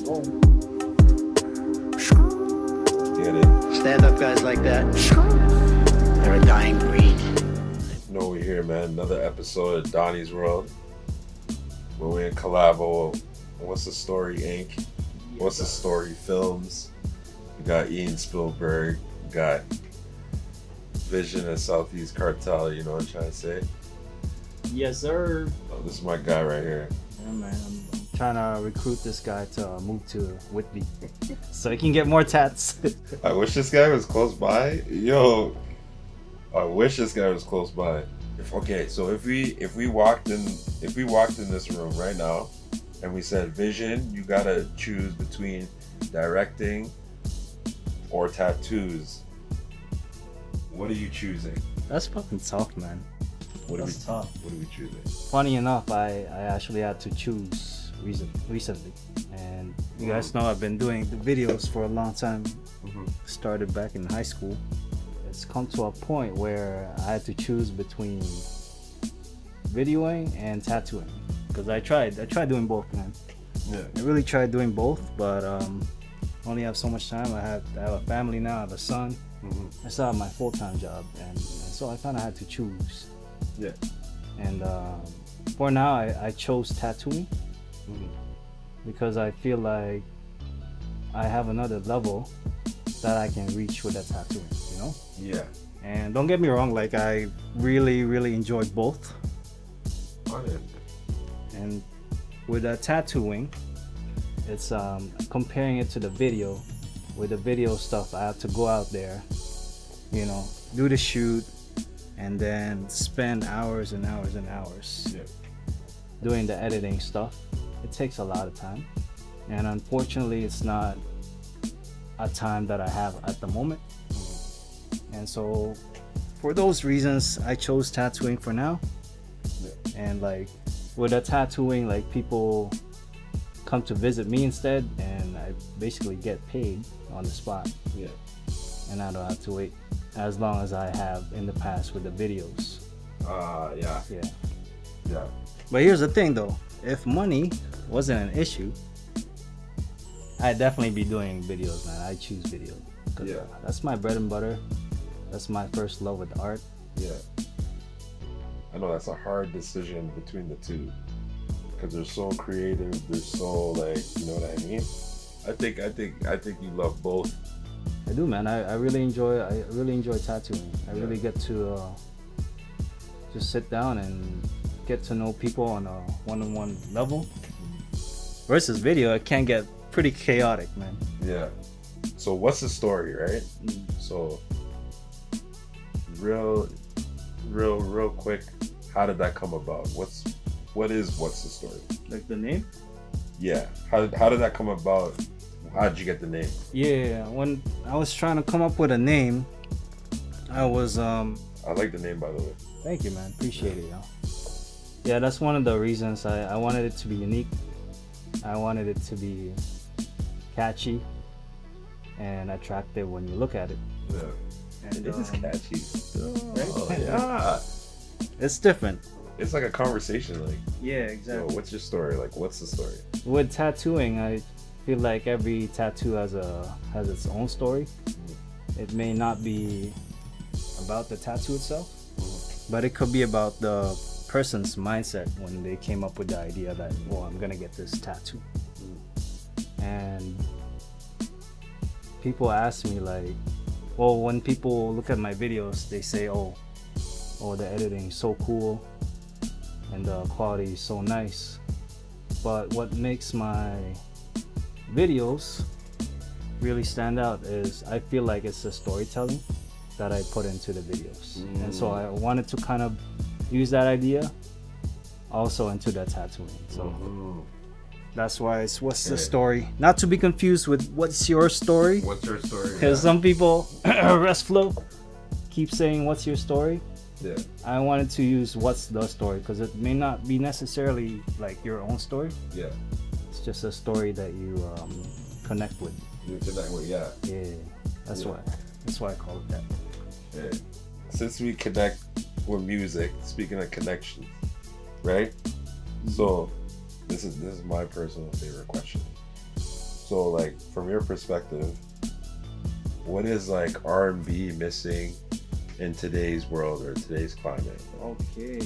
Oh. Get it? Stand-up guys like that, they're a dying breed. You know we're here, man. Another episode of Donnie's Wrld. Where we're in collabo. What's the Story Inc. What's the Story Films. We got Ian Spielberg. We got VZN and Southeast Cartel. You know what I'm trying to say? Yes, sir. Oh, this is my guy right here. Yeah, man. I'm trying to recruit this guy to move to Whitby so he can get more tats. I wish this guy was close by. Yo, I wish this guy was close by. So if we walked in this room right now and we said, VZN, you gotta choose between directing or tattoos, what are you choosing? That's fucking tough, man. What are Tough. we choosing? Funny enough, I actually had to choose recently, and you guys know I've been doing the videos for a long time. Started back in high school. It's come to a point where I had to choose between videoing and tattooing, because I tried doing both, man. Yeah. I really tried doing both, but only have so much time. I have a family now. I have a son. I still have my full-time job, and so I kind of had to choose. Yeah. And for now, I chose tattooing because I feel like I have another level that I can reach with that tattooing, you know? Yeah. And don't get me wrong, like I really enjoy both. Oh, yeah. And with that tattooing, it's comparing it to the video. With the video stuff, I have to go out there, you know, do the shoot, and then spend hours and hours and hours doing the editing stuff. It takes a lot of time, and unfortunately it's not a time that I have at the moment. And so for those reasons, I chose tattooing for now. And like with the tattooing, like people come to visit me instead, and I basically get paid on the spot. Yeah. And I don't have to wait as long as I have in the past with the videos. Yeah. Yeah. But here's the thing though, if money wasn't an issue, I'd definitely be doing videos, man. I choose video. Yeah. That's my bread and butter. That's my first love with art. Yeah. I know that's a hard decision between the two, because they're so creative. They're so like, you know what I mean? I think you love both. I do, man. I really enjoy tattooing. I really get to just sit down and get to know people on a one-on-one level. Versus video, it can get pretty chaotic, man. Yeah. So what's the story, right? So real quick, how did that come about? What's the story? Like the name? Yeah. How did that come about? How did you get the name? Yeah, when I was trying to come up with a name, I was I like the name, by the way. Thank you, man. Appreciate it, yo. Yeah, that's one of the reasons I wanted it to be unique. I wanted it to be catchy and attractive when you look at it. Yeah. And, it is catchy. Oh, right? yeah. It's different. It's like a conversation, like, Yeah, exactly. yo, what's your story? Like, what's the story? With tattooing, I feel like every tattoo has its own story. It may not be about the tattoo itself, but it could be about the person's mindset when they came up with the idea that, well, I'm gonna get this tattoo. And people ask me like, well, when people look at my videos, they say, oh, the editing is so cool and the quality is so nice. But what makes my videos really stand out is I feel like it's the storytelling that I put into the videos. And so I wanted to kind of use that idea also into the tattooing. So that's why it's what's the story, not to be confused with what's your story. What's your story? Because some people rest flow keep saying what's your story. Yeah. I wanted to use what's the story, because it may not be necessarily like your own story. Yeah. It's just a story that you connect with. You connect with, yeah. Yeah, that's why I call it that. Yeah. Since we connect with music, speaking of connections, right? So this is my personal favorite question. So like from your perspective, what is like R&B missing in today's world or today's climate? Okay.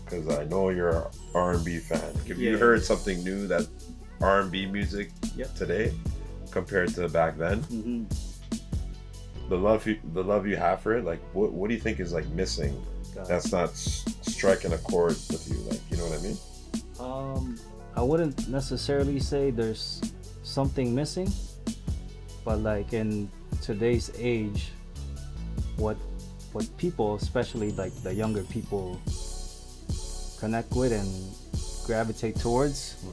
Because I know you're an R&B fan. Have you Yeah. heard something new that R&B music Yep. today compared to back then? Mm-hmm. The love you have for it, like what do you think is like missing that's not striking a chord with you, like, you know what I mean? I wouldn't necessarily say there's something missing, but like in today's age, what people, especially like the younger people, connect with and gravitate towards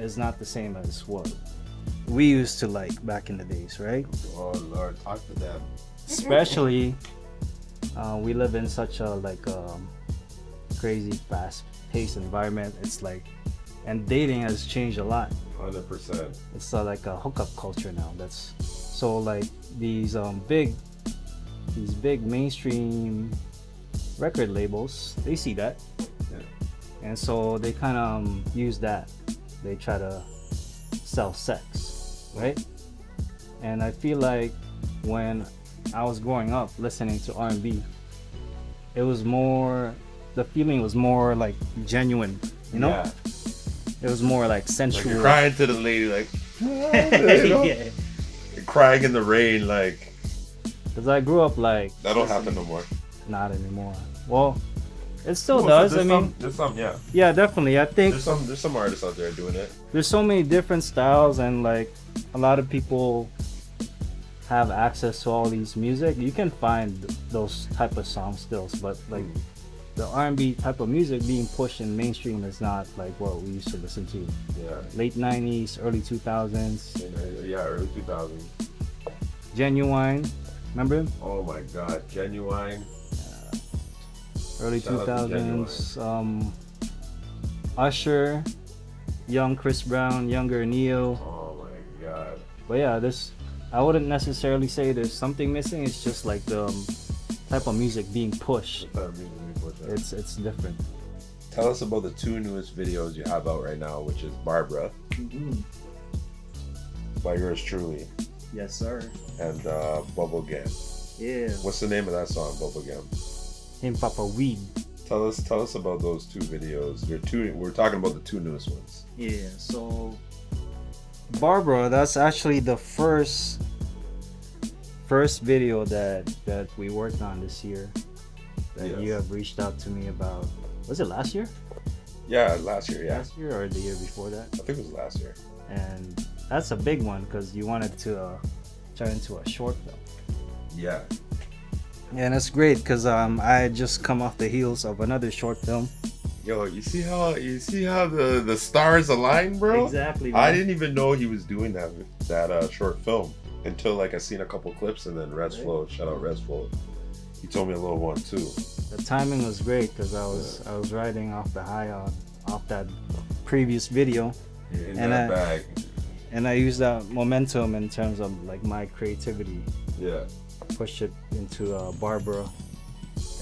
is not the same as what we used to like back in the days, right? Oh Lord, talk to them. Especially we live in such a like crazy fast-paced environment. It's like, and dating has changed a lot. 100%. It's like a hookup culture now. That's so like these big mainstream record labels, they see that, and so they kind of use that. They try to sell sex, right? And I feel like when I was growing up listening to R&B, it was more, the feeling was more like genuine, you know? Yeah. It was more like Like sensual. you're crying to the lady, like, you know? Yeah. You're crying in the rain, like. Because I grew up like, That don't happen no more. not anymore. Well, it still Well, does. there's I mean, there's some, yeah. yeah, definitely. I think There's some artists out there doing it. there's so many different styles, and like a lot of people have access to all these music. You can find those type of songs still, but like the R&B type of music being pushed in mainstream is not like what we used to listen to. Yeah. Late 90s, early 2000s. Yeah, early 2000s. Genuine, remember him? Oh my God, Genuine. Early Shout out to 2000s. Usher, young Chris Brown, younger Neo. Oh my God. But yeah, I wouldn't necessarily say there's something missing. It's just like the type of music being pushed. What type of music we put there? It's different. Tell us about the two newest videos you have out right now, which is Barbara by yours truly Yes, sir. and Bubblegum. Yeah. What's the name of that song, Bubblegum? Him Papa Weed. Tell us about those two videos. We're talking about the two newest ones. Yeah. So Barbara, that's actually the first video that we worked on this year. That Yes. you have reached out to me about. Was it last year? Yeah, last year, yeah. Last year or the year before that? I think it was last year. And that's a big one because you wanted to turn into a short film. Yeah. And it's great because I had just come off the heels of another short film. Yo, you see how the stars align, bro? Exactly. I man. didn't even know he was doing that short film until like I seen a couple clips, and then Resflow, shout out Resflow. He told me a little one too. The timing was great because I was riding off the high off that previous video, In And that I- bag. and I used that momentum in terms of like my creativity, Yeah. pushed it into Barbara,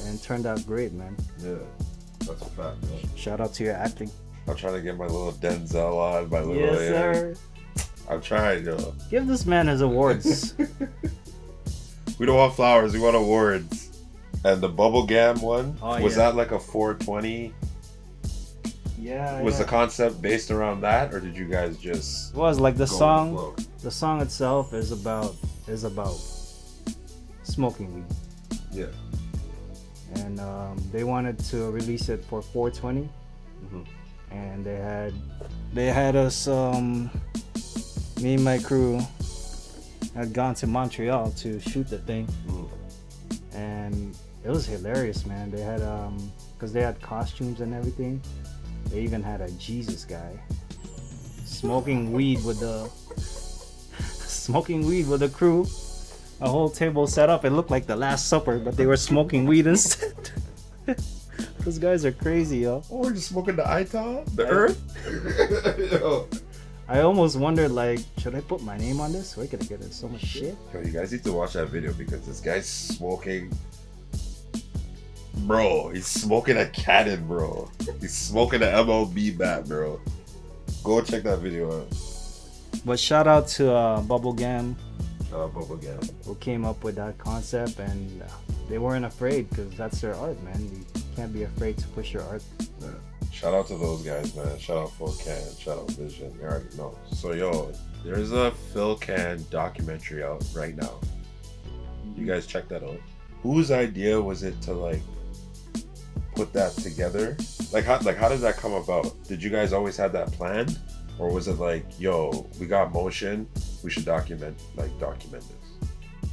and it turned out great, man. Yeah. That's a fact, man. Shout out to your acting. I'm trying to get my little Denzel on, my little I'm trying, yo. Give this man his awards. We don't want flowers, we want awards. And the Bubblegum one, Oh, was yeah. that like a 420? Yeah. Was the concept based around that, or did you guys just It was like the go with song. flow? The song itself is about smoking weed, Yeah. and they wanted to release it for 420, Mhm. and they had us, me and my crew had gone to Montreal to shoot the thing, and it was hilarious, man. They had because they had costumes and everything. They even had a Jesus guy smoking weed with the crew. A whole table set up. It looked like the Last Supper, but they were smoking weed instead. Those guys are crazy, yo. Oh, we're just smoking the Ital? The earth? Yo. I almost wondered, like, should I put my name on this? We're gonna get in so much shit. Yo, you guys need to watch that video because this guy's smoking. Bro, he's smoking a cannon, bro. He's smoking an MLB bat, bro. Go check that video out. But shout out to Bubblegam Bubblegum. who came up with that concept, and they weren't afraid because that's their art, man. You can't be afraid to push your art. Yeah. Shout out to those guys, man. Shout out Phil Can. Shout out Vision. You already know. So yo, there's a Phil Can documentary out right now. You guys check that out. Whose idea was it to like put that together? Like how did that come about? Did you guys always have that planned? Or was it like, yo, we got motion, we should document this?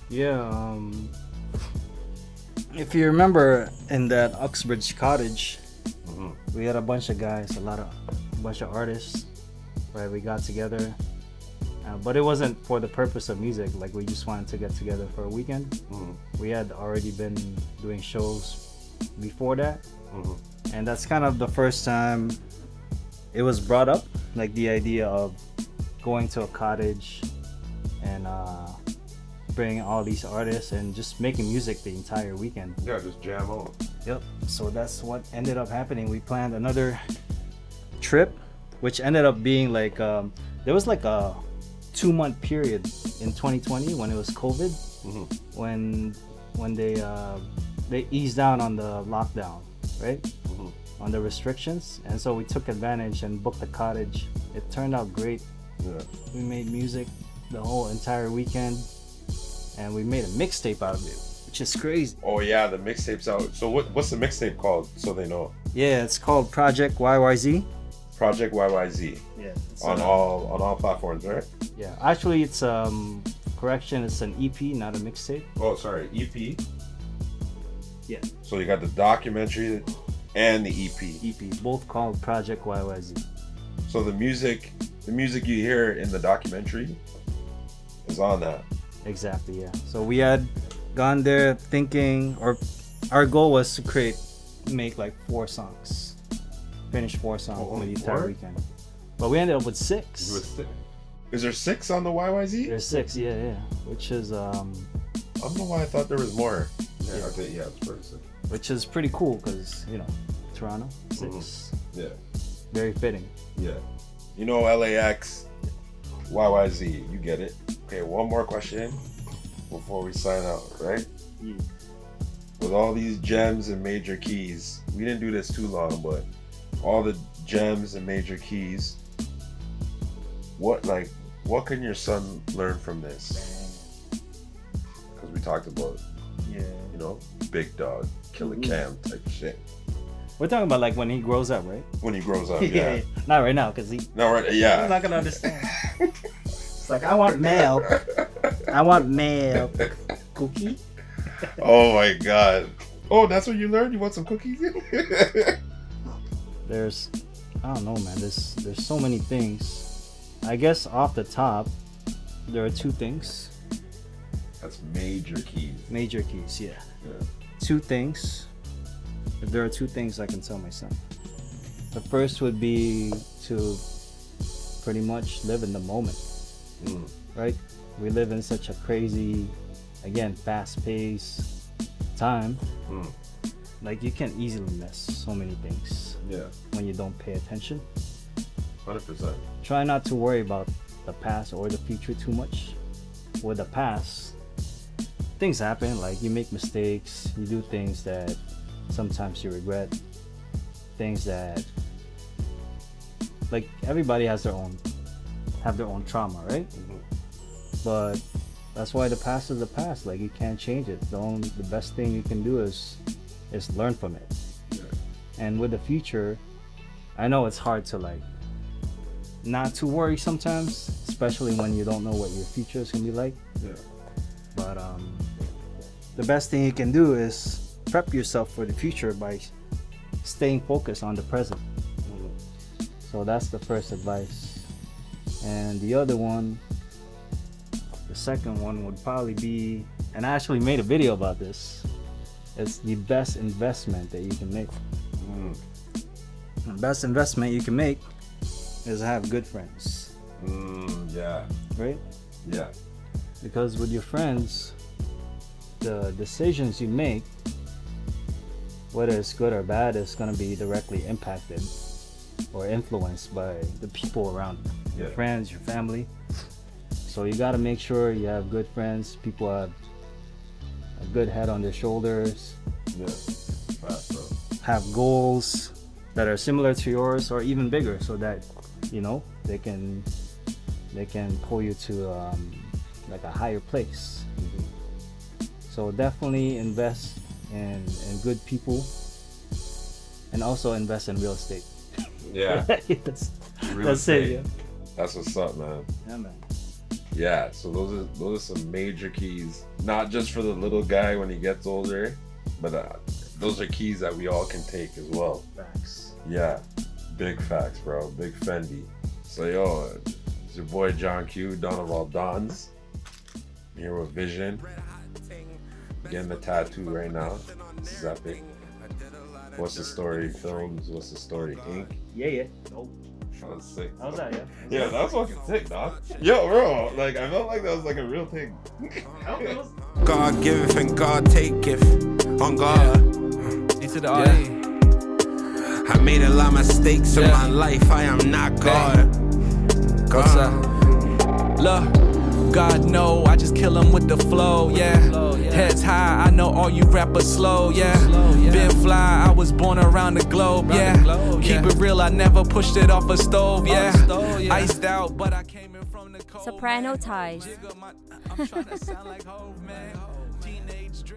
Yeah, if you remember in that Uxbridge cottage, we had a bunch of guys, a bunch of artists, right? We got together, but it wasn't for the purpose of music. Like we just wanted to get together for a weekend. We had already been doing shows before that, and that's kind of the first time it was brought up, like the idea of going to a cottage and bringing all these artists and just making music the entire weekend. Yeah, just jam on. Yep. So that's what ended up happening. We planned another trip, which ended up being like there was like a 2-month period in 2020 when it was COVID, when they eased down on the lockdown, right? On the restrictions, and so we took advantage and booked a cottage. It turned out great. Yeah. We made music the whole entire weekend, and we made a mixtape out of it, which is crazy. Oh yeah, the mixtape's out. So what's the mixtape called? So they know. Yeah, it's called Project YYZ. Project YYZ. Yeah. On all platforms, right? Yeah. Actually, it's correction. It's an EP, not a mixtape. Oh, sorry, EP. Yeah. So you got the documentary and the EP. EP, both called Project YYZ. So the music you hear in the documentary is on that. Exactly, yeah. So we had gone there thinking, or our goal was to make like 4 songs, finish 4 songs for the entire weekend. But we ended up with 6. Is there 6 on the YYZ? There's 6, yeah. Which is I don't know why I thought there was more. Yeah, okay, yeah, it's pretty sick. Which is pretty cool because Toronto 6. Yeah. Very fitting. Yeah. You know LAX, YYZ, you get it. Okay, one more question before we sign out, right? Yeah. With all these gems and major keys, we didn't do this too long, but all the gems and major keys, what can your son learn from this? Because we talked about, big dog, killer cam type shit. We're talking about like when he grows up, right? When he grows up, yeah. Not right now, because he's right, yeah. not gonna understand. It's like I want milk. I want milk. Cookie. Oh my god. Oh, that's what you learned? You want some cookies? There's, I don't know, man. There's so many things. I guess off the top, there are 2 things. That's major keys. Major keys, yeah. 2 things. If there are 2 things I can tell my son. The first would be to pretty much live in the moment, right? We live in such a crazy, again, fast-paced time. Like you can easily miss so many things when you don't pay attention. 100%. Try not to worry about the past or the future too much. With the past, things happen, like you make mistakes, you do things that sometimes you regret, things that, like, everybody have their own trauma, right? But that's why the past is the past. Like you can't change it. The best thing you can do is learn from it. And with the future, I know it's hard to like not to worry sometimes, especially when you don't know what your future is gonna be like. But the best thing you can do is prep yourself for the future by staying focused on the present. So that's the first advice. And the other one, the second one would probably be, and I actually made a video about this, it's the best investment that you can make. The best investment you can make is have good friends. Yeah. Right? Yeah. Because with your friends, the decisions you make, whether it's good or bad, is going to be directly impacted or influenced by the people around you. your friends, your family. So you got to make sure you have good friends, people have a good head on their shoulders, have goals that are similar to yours or even bigger, so that you know they can pull you to like a higher place. So definitely invest in good people, and also invest in real estate. Yeah. that's Real it. estate. Yeah. That's what's up, man. Yeah, man. Yeah, so those are some major keys, not just for the little guy when he gets older, but those are keys that we all can take as well. Facts. Yeah, big facts, bro. Big Fendi. So yo, it's your boy John Q, Don of all Dons. I'm here with Vision. Getting the tattoo right now. This is epic. What's the story? Films. What's the story? Ink. Yeah. Nope. That was sick. How's that? Yeah. Yeah, that was fucking sick, dog. Yo, bro, like I felt like that was like a real thing. God giveth and God taketh on God. To the R.A. I made a lot of mistakes in my life. I am not God. What's up? Look, God know I just kill him with the flow, yeah. Heads high, I know all you rappers slow, yeah. Been fly, I was born around the globe, yeah. Keep it real, I never pushed it off a stove, yeah. Iced out, but I came in from the cold. Soprano ties. I'm trying to sound like Hov, man.